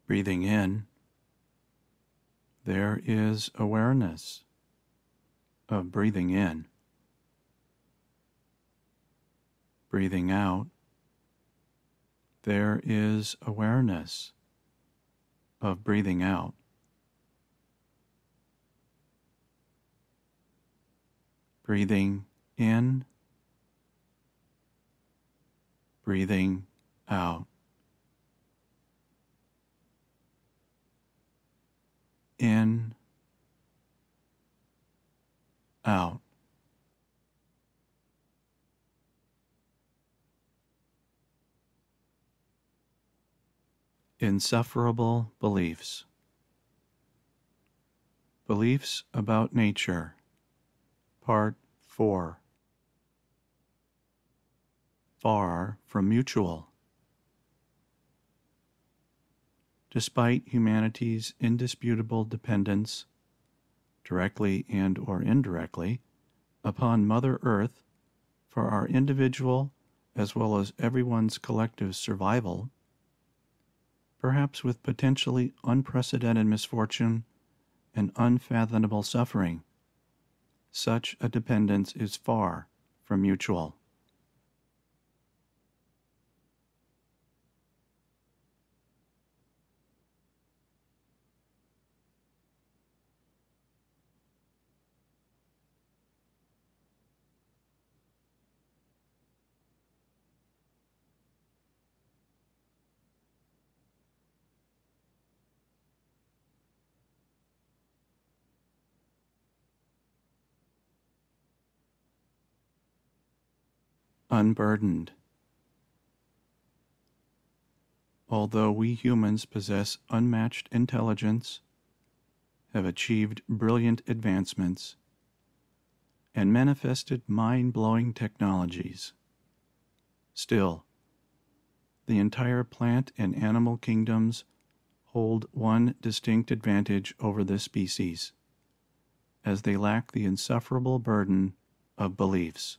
Breathing in, there is awareness of breathing in. Breathing out, there is awareness of breathing out. Breathing in, breathing out. In, out. Insufferable beliefs. Beliefs about nature. Part 4. Far from mutual. Despite humanity's indisputable dependence, directly and or indirectly, upon Mother Earth for our individual as well as everyone's collective survival, perhaps with potentially unprecedented misfortune and unfathomable suffering, such a dependence is far from mutual. Unburdened. Although we humans possess unmatched intelligence, have achieved brilliant advancements, and manifested mind-blowing technologies, still, the entire plant and animal kingdoms hold one distinct advantage over this species, as they lack the insufferable burden of beliefs.